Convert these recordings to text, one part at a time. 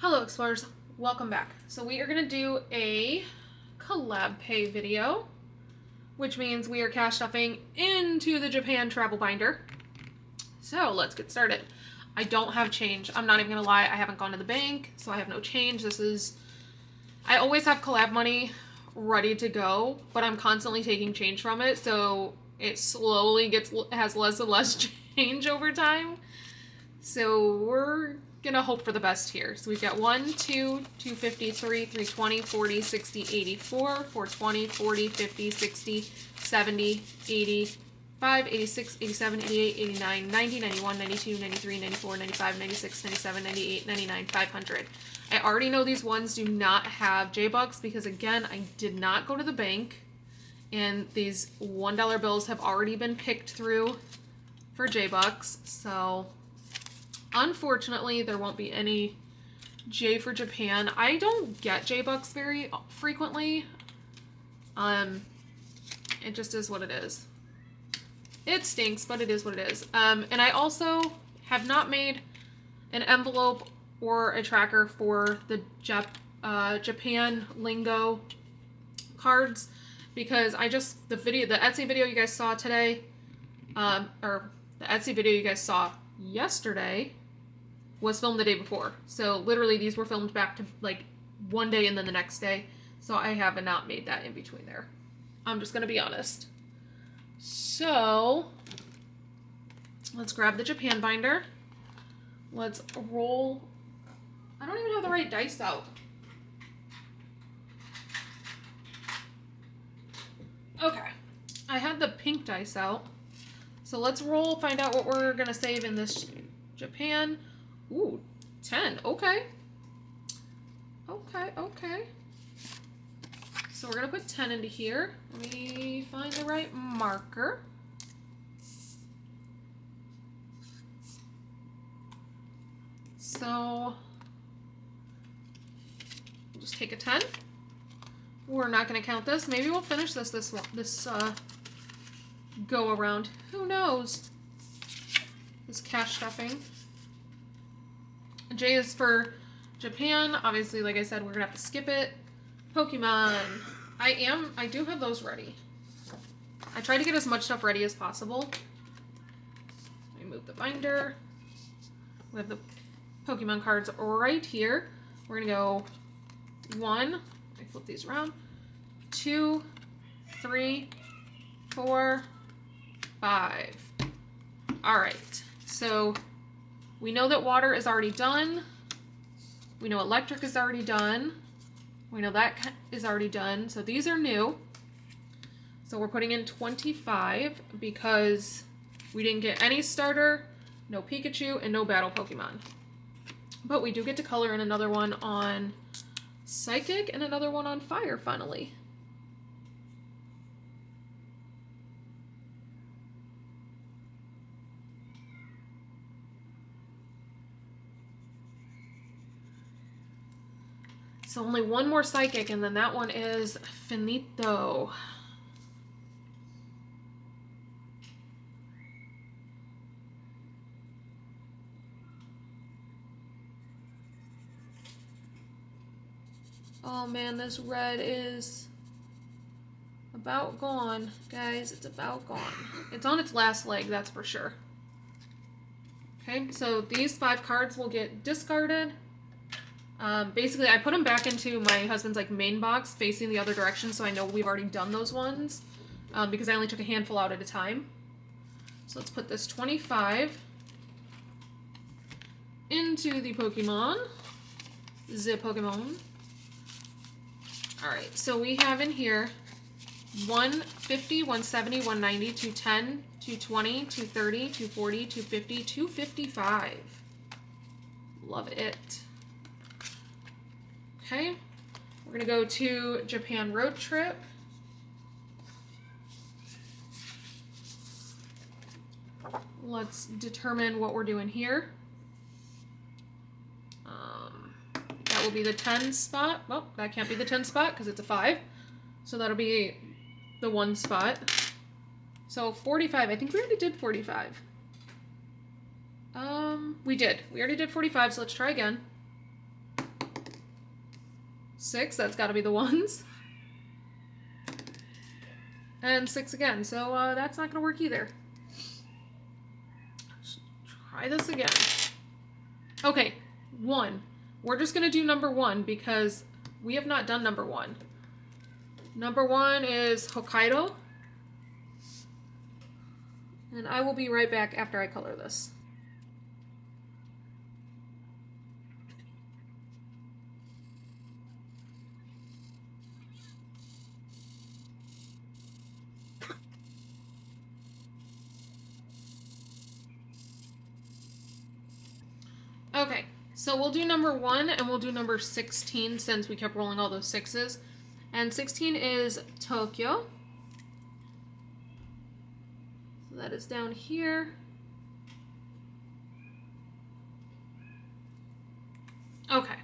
Hello Explorers, welcome back. So we are going to do a collab pay video, which means we are cash stuffing into the Japan travel binder. So let's get started. I don't have change. I'm not even going to lie, I haven't gone to the bank, so I have no change. I always have collab money ready to go, but I'm constantly taking change from it, so it slowly has less and less change over time. So we're gonna hope for the best here. So we've got 1, 2, 250, 3, 320, 40, 60, 84, 420, 40, 50, 60, 70, 85, 86, 87, 88, 89, 90, 91, 92, 93, 94, 95, 96, 97, 98, 99, 500. I already know these ones do not have J-Bucks because, again, I did not go to the bank, and these $1 bills have already been picked through for J-Bucks, so unfortunately there won't be any J for Japan. I don't get J-Bucks very frequently. It just is what it is. It stinks, but it is what it is. And I also have not made an envelope or a tracker for the Japan lingo cards because the Etsy video you guys saw today, or the Etsy video you guys saw yesterday was filmed the day before. So literally these were filmed back to like one day and then the next day. So I have not made that in between there. I'm just gonna be honest. So let's grab the Japan binder. Let's roll. I don't even have the right dice out. Okay. I had the pink dice out. So let's roll, find out what we're gonna save in this Japan. Ooh, 10. Okay. Okay. So we're gonna put 10 into here. Let me find the right marker. So we'll just take a 10. We're not gonna count this. Maybe we'll finish this go around. Who knows? This cash stuffing. J is for Japan. Obviously, like I said, we're gonna have to skip it. Pokemon. I do have those ready. I try to get as much stuff ready as possible. Let me move the binder. We have the Pokemon cards right here. We're gonna go 1. Let me flip these around. 2, 3, 4, 5. All right, so we know that water is already done. We know electric is already done. We know that is already done. So these are new. So we're putting in 25 because we didn't get any starter, no Pikachu, and no battle Pokemon. But we do get to color in another one on Psychic and another one on Fire, finally. So only one more Psychic, and then that one is finito. Oh man, this red is about gone. Guys, it's about gone. It's on its last leg, that's for sure. Okay, so these 5 cards will get discarded. Basically, I put them back into my husband's main box facing the other direction, so I know we've already done those ones, because I only took a handful out at a time. So let's put this 25 into the Pokemon. Alright, so we have in here 150, 170, 190, 210, 220, 230, 240, 250, 255. Love it. Okay, we're gonna go to Japan road trip. Let's determine what we're doing here. That will be the 10 spot. Well, that can't be the 10 spot because it's a 5. So that'll be the 1 spot. So 45, I think we already did 45. We did. We already did 45, so let's try again. 6, that's got to be the ones. And 6 again, so that's not going to work either. Let's try this again. Okay, 1. We're just going to do number 1 because we have not done number 1. Number 1 is Hokkaido. And I will be right back after I color this. Okay, so we'll do number 1 and we'll do number 16 since we kept rolling all those 6s. And 16 is Tokyo. So that is down here. Okay.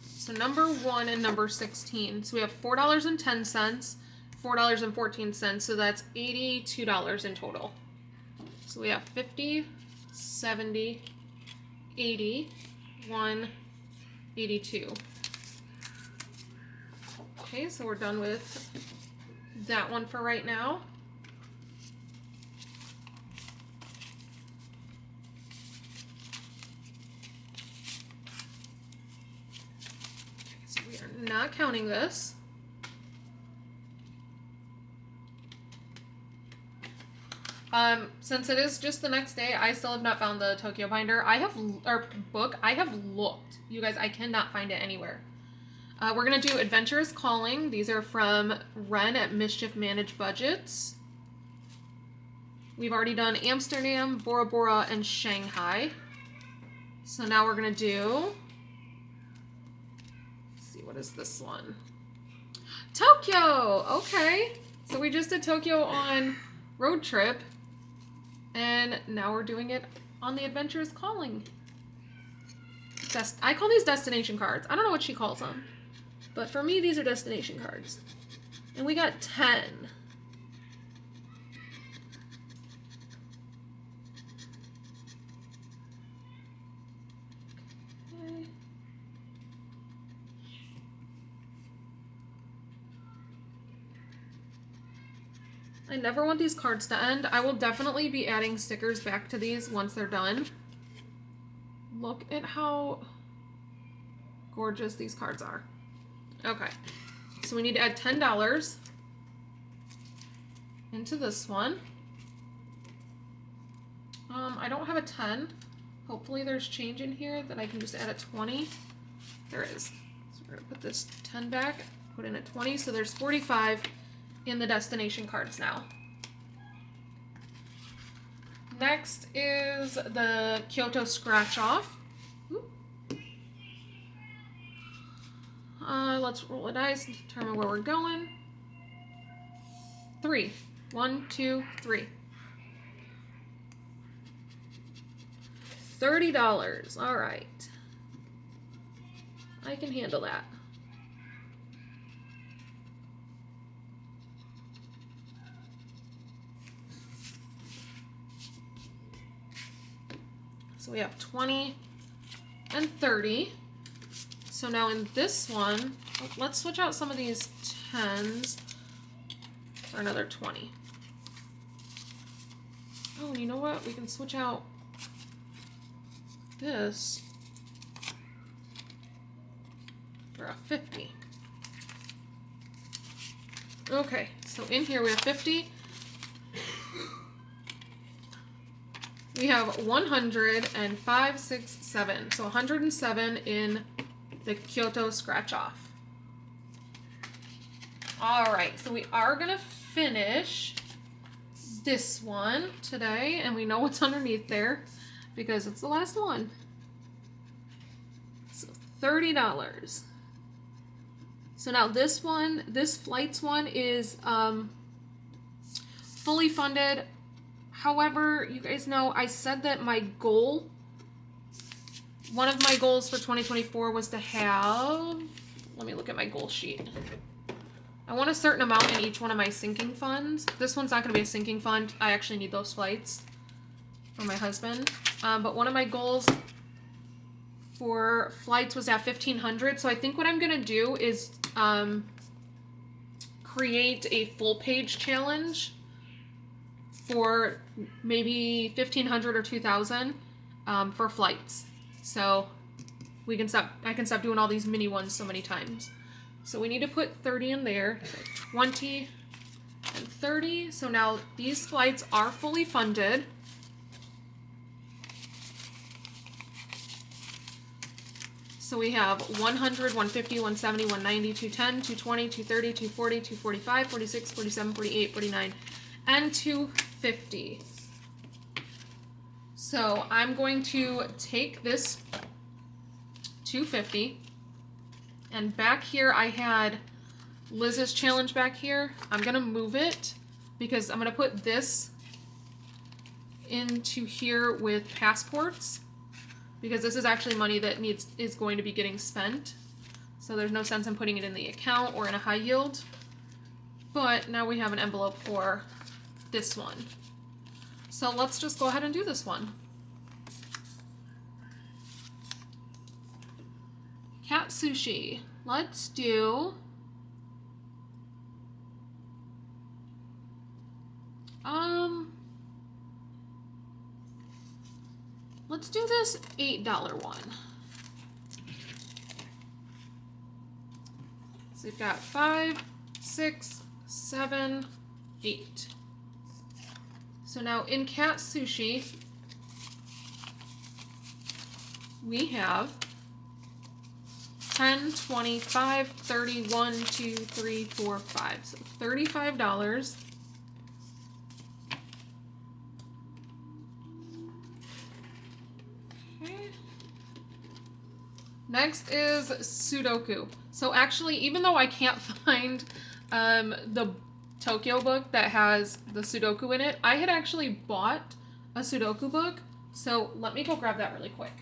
So number 1 and number 16. So we have $4.10, $4.14, so that's $82 in total. So we have 50, 70, 80, 1, 82. Okay, so we're done with that one for right now. Okay, so we are not counting this. Since it is just the next day, I still have not found the Tokyo binder. I have looked. You guys, I cannot find it anywhere. We're going to do Adventurous Calling. These are from Ren at Mischief Managed Budgets. We've already done Amsterdam, Bora Bora, and Shanghai. So now we're going to do... Let's see, what is this one? Tokyo! Okay. So we just did Tokyo on Road Trip. And now we're doing it on the Adventurous Calling. I call these destination cards. I don't know what she calls them. But for me, these are destination cards. And we got 10. Okay. I never want these cards to end. I will definitely be adding stickers back to these once they're done. Look at how gorgeous these cards are. Okay, so we need to add $10 into this one. I don't have a 10. Hopefully there's change in here that I can just add a 20. There is. So we're gonna put this 10 back, put in a 20, so there's 45 in the destination cards now. Next is the Kyoto Scratch Off. Let's roll a dice and determine where we're going. 3. 1, 2, 3. $30. All right. I can handle that. So we have 20 and 30. So now in this one, let's switch out some of these 10s for another 20. Oh, and you know what? We can switch out this for a 50. Okay, so in here we have 50. We have 100 and 5, 6, 7. So 107 in the Kyoto Scratch Off. All right, so we are gonna finish this one today, and we know what's underneath there because it's the last one. So $30. So now this one, this flights one is fully funded. However, you guys know I said that my goal, one of my goals for 2024 was to have, let me look at my goal sheet. I want a certain amount in each one of my sinking funds. This one's not going to be a sinking fund. I actually need those flights for my husband. But one of my goals for flights was at 1,500. So I think what I'm gonna do is create a full page challenge for maybe 1,500 or 2,000 for flights. So we can I can stop doing all these mini ones so many times. So we need to put 30 in there, so 20 and 30. So now these flights are fully funded. So we have 100, 150, 170, 190, 210, 220, 230, 240, 245, 46, 47, 48, 49, and 250. So I'm going to take this 250, and back here I had Liz's challenge back here. I'm gonna move it because I'm gonna put this into here with passports, because this is actually money that is going to be getting spent. So there's no sense in putting it in the account or in a high yield. But now we have an envelope for this one. So let's just go ahead and do this one. Cat Sushi. Let's do let's do this $8 one. So we've got 5, 6, 7, 8. So now in Cat Sushi, we have 10, 25, 30, 1, 2, 3, 4, 5. So $35. Okay. Next is Sudoku. So actually, even though I can't find the Tokyo book that has the Sudoku in it, I had actually bought a Sudoku book. So let me go grab that really quick.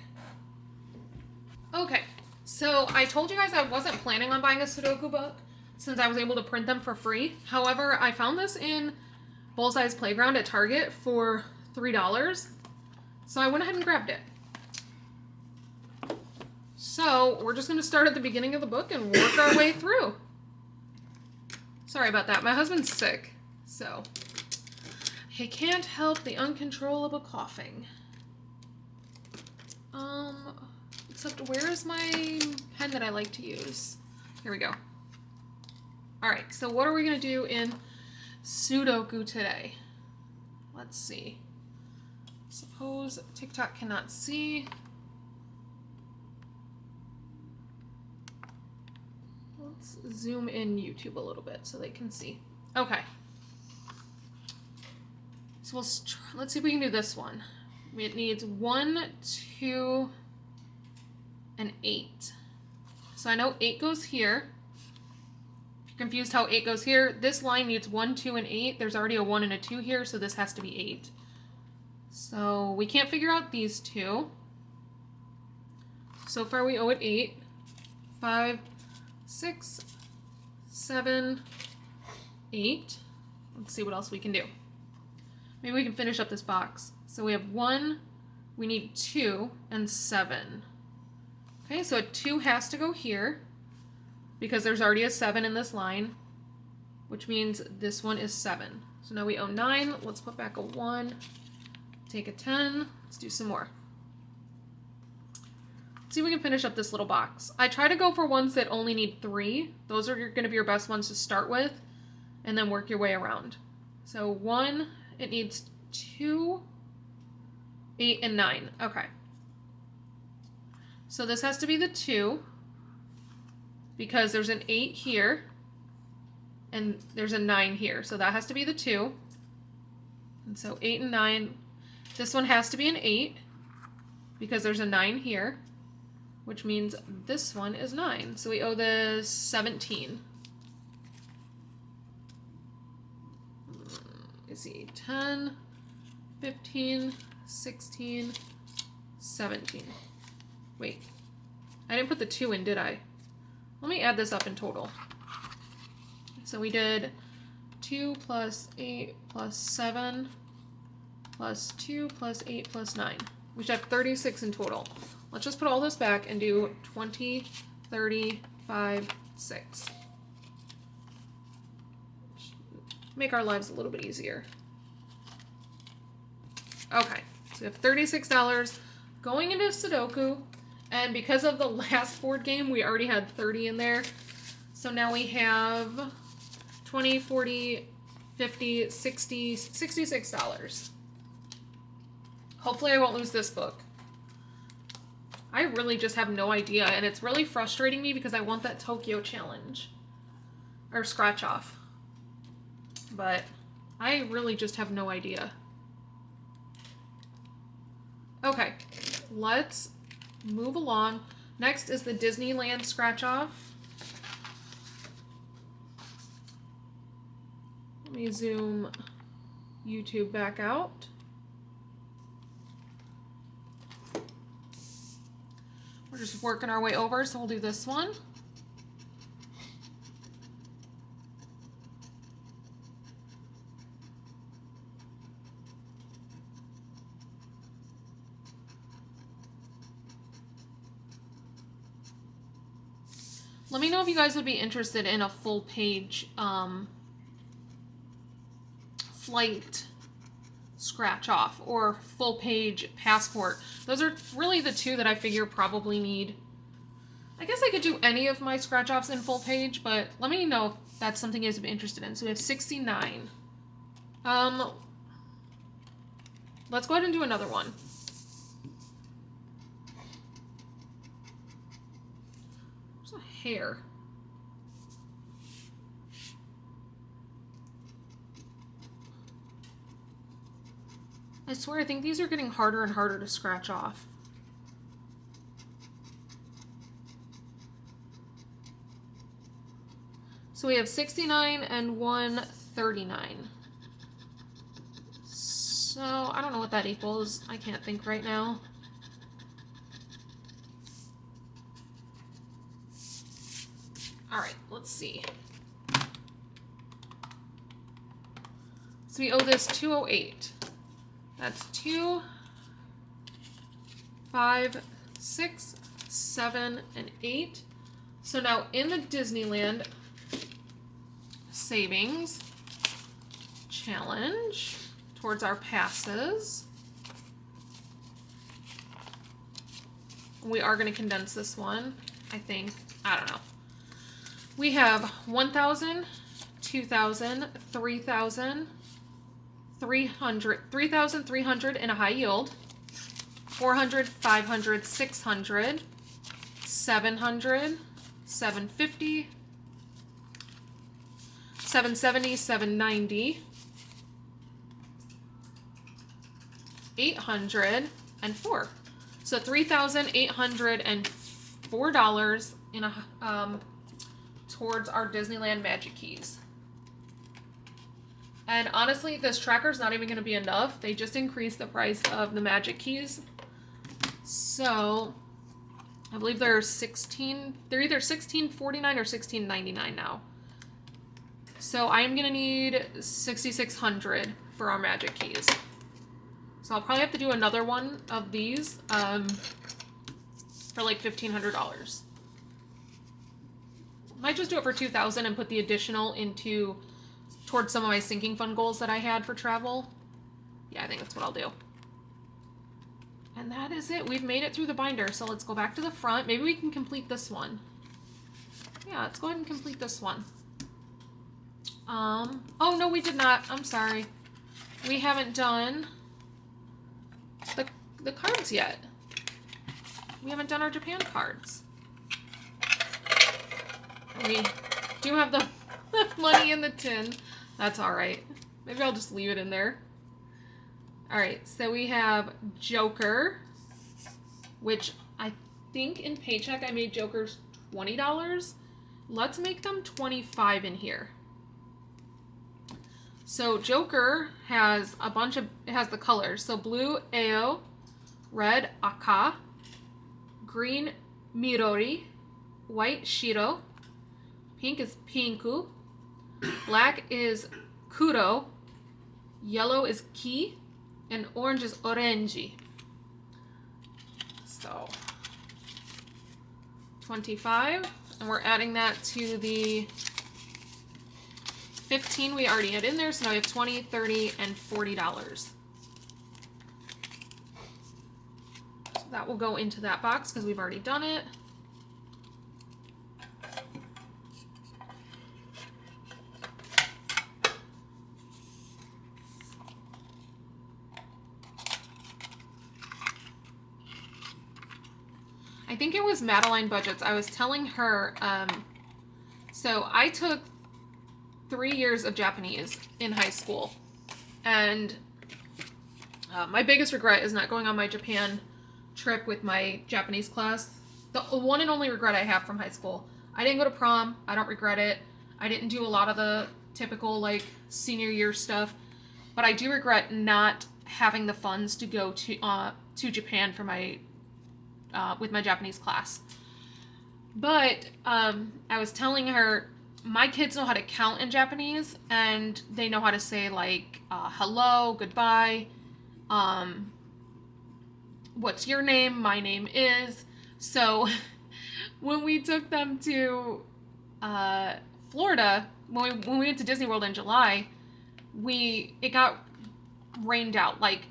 Okay. So I told you guys I wasn't planning on buying a Sudoku book since I was able to print them for free. However, I found this in Bullseye's Playground at Target for $3. So I went ahead and grabbed it. So we're just going to start at the beginning of the book and work our way through. Sorry about that. My husband's sick, so he can't help the uncontrollable coughing. Except where is my pen that I like to use? Here we go. All right, so what are we gonna do in Sudoku today? Let's see. Suppose TikTok cannot see. Let's zoom in YouTube a little bit so they can see. Okay. So let's see if we can do this one. It needs 1, 2, and 8. So I know 8 goes here. If you're confused how 8 goes here, this line needs 1, 2, and 8. There's already a 1 and a 2 here, so this has to be 8. So we can't figure out these two. So far we owe it 8. 5, 6, 7, 8. Let's see what else we can do. Maybe we can finish up this box. So we have 1, we need 2, and 7. Okay, so a 2 has to go here because there's already a 7 in this line, which means this one is 7. So now we owe 9. Let's put back a 1, take a 10. Let's do some more. Let's see if we can finish up this little box. I try to go for ones that only need 3. Those are going to be your best ones to start with, and then work your way around. So 1, it needs 2, 8, and 9. Okay. So this has to be the 2 because there's an 8 here and there's a 9 here. So that has to be the 2. And so 8 and 9. This one has to be an 8 because there's a 9 here, which means this one is 9. So we owe this 17. Let's see, 10, 15, 16, 17. Wait, I didn't put the 2 in, did I? Let me add this up in total. So we did 2 plus 8 plus 7 plus 2 plus 8 plus 9. We should have 36 in total. Let's just put all this back and do 20, 30, 5, 6. Make our lives a little bit easier. Okay, so we have $36 going into Sudoku, and because of the last board game, we already had 30 in there. So now we have 20, 40, 50, 60, $66. Hopefully I won't lose this book. I really just have no idea, and it's really frustrating me because I want that Tokyo challenge. Or scratch off. But I really just have no idea. Okay, let's move along. Next is the Disneyland scratch off. Let me zoom YouTube back out. We're just working our way over, so we'll do this one. Let me know if you guys would be interested in a full page flight scratch off or full page passport. Those are really the two that I figure probably need. I guess I could do any of my scratch offs in full page, but let me know if that's something you guys would be interested in. So we have 69. Let's go ahead and do another one. There's a hair. I swear, I think these are getting harder and harder to scratch off. So we have 69 and 139. So I don't know what that equals. I can't think right now. All right, let's see. So we owe this 208. That's 2, 5, 6, 7, and 8. So now in the Disneyland savings challenge towards our passes, we are going to condense this one, I think. I don't know. We have 1,000, 2,000, 3,000, 3,300 in a high yield, 400, 500, 600, 700, 750, 770, 790, 804. So $3,804 in a towards our Disneyland Magic Keys. And honestly, this tracker's not even going to be enough. They just increased the price of the Magic Keys. So I believe they're either $16.49 or $16.99 now. So I am going to need $6,600 for our Magic Keys. So I'll probably have to do another one of these for like $1,500. Might just do it for $2,000 and put the additional into towards some of my sinking fund goals that I had for travel. Yeah, I think that's what I'll do. And that is it. We've made it through the binder, so let's go back to the front. Maybe we can complete this one. Yeah, let's go ahead and complete this one. Oh no, we did not. I'm sorry. We haven't done the cards yet. We haven't done our Japan cards. We do have the money in the tin. That's all right. Maybe I'll just leave it in there. All right, so we have Joker, which I think in Paycheck I made Jokers $20. Let's make them 25 in here. So Joker has a bunch of, it has the colors. So blue, Ao, red, Aka, green, Mirori, white, Shiro, pink is Pinku, black is Kuro, yellow is Ki, and orange is Orange. So 25, and we're adding that to the 15 we already had in there, so now we have 20, 30, and $40. So that will go into that box because we've already done it. I think it was Madeline Budgets. I was telling her, so I took 3 years of Japanese in high school, and my biggest regret is not going on my Japan trip with my Japanese class. The one and only regret I have from high school. I didn't go to prom. I don't regret it. I didn't do a lot of the typical like senior year stuff, but I do regret not having the funds to go to Japan for my with my Japanese class. But I was telling her, my kids know how to count in Japanese, and they know how to say like hello, goodbye, what's your name, my name is. So when we took them to Florida, when we went to Disney World in July, it got rained out, like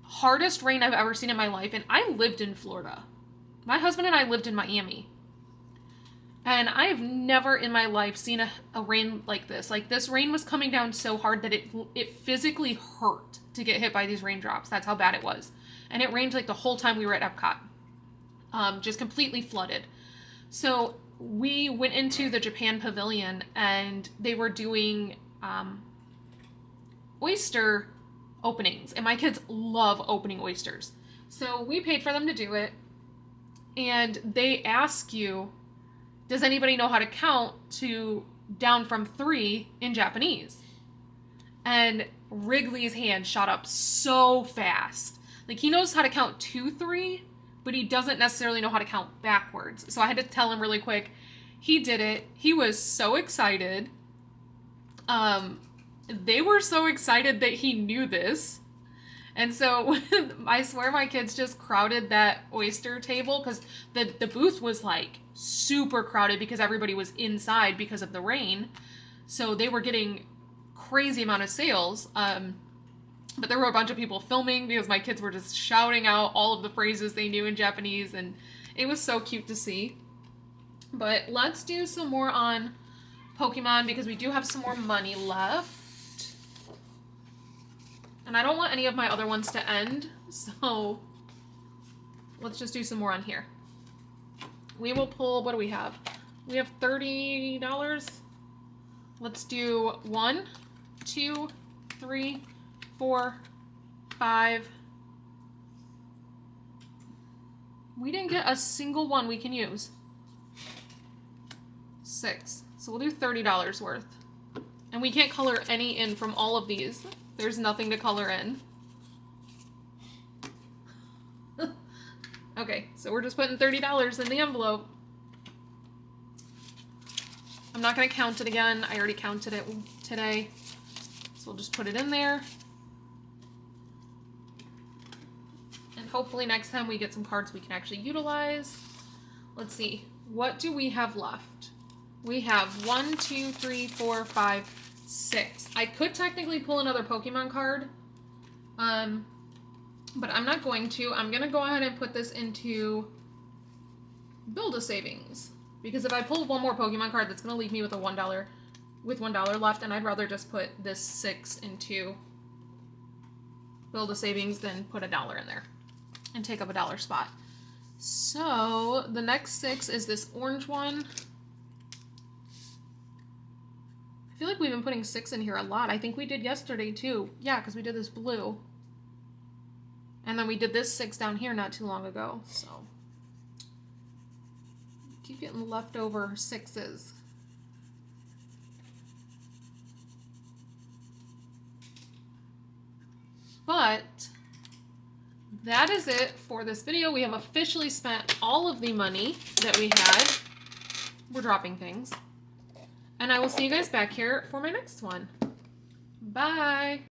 hardest rain I've ever seen in my life. And I lived in Florida. My husband and I lived in Miami. And I have never in my life seen a rain like this. Like, this rain was coming down so hard that it physically hurt to get hit by these raindrops. That's how bad it was. And it rained like the whole time we were at Epcot. Just completely flooded. So we went into the Japan Pavilion, and they were doing oyster openings. And my kids love opening oysters. So we paid for them to do it. And they ask you, does anybody know how to count to down from 3 in Japanese? And Wrigley's hand shot up so fast. Like, he knows how to count to 3, but he doesn't necessarily know how to count backwards. So I had to tell him really quick. He did it. He was so excited. They were so excited that he knew this. And so I swear my kids just crowded that oyster table, because the booth was like super crowded because everybody was inside because of the rain. So they were getting crazy amount of sales. But there were a bunch of people filming because my kids were just shouting out all of the phrases they knew in Japanese, and it was so cute to see. But let's do some more on Pokemon because we do have some more money left. And I don't want any of my other ones to end, so let's just do some more on here. We will pull, what do we have? We have $30. Let's do 1, 2, 3, 4, 5. We didn't get a single one we can use. 6. So we'll do $30 worth. And we can't color any in from all of these. There's nothing to color in. Okay, so we're just putting $30 in the envelope. I'm not going to count it again. I already counted it today. So we'll just put it in there. And hopefully next time we get some cards we can actually utilize. Let's see. What do we have left? We have 1, 2, 3, 4, 5, 6. I could technically pull another Pokemon card, but I'm not going to. I'm going to go ahead and put this into Build-A-Savings, because if I pull one more Pokemon card, that's going to leave me with $1 left, and I'd rather just put this 6 into Build-A-Savings than put $1 in there and take up a $1 spot. So the next 6 is this orange one. I feel like we've been putting 6 in here a lot. I think we did yesterday too. Yeah, because we did this blue. And then we did this 6 down here not too long ago. So keep getting leftover 6s. But that is it for this video. We have officially spent all of the money that we had. We're dropping things. And I will see you guys back here for my next one. Bye!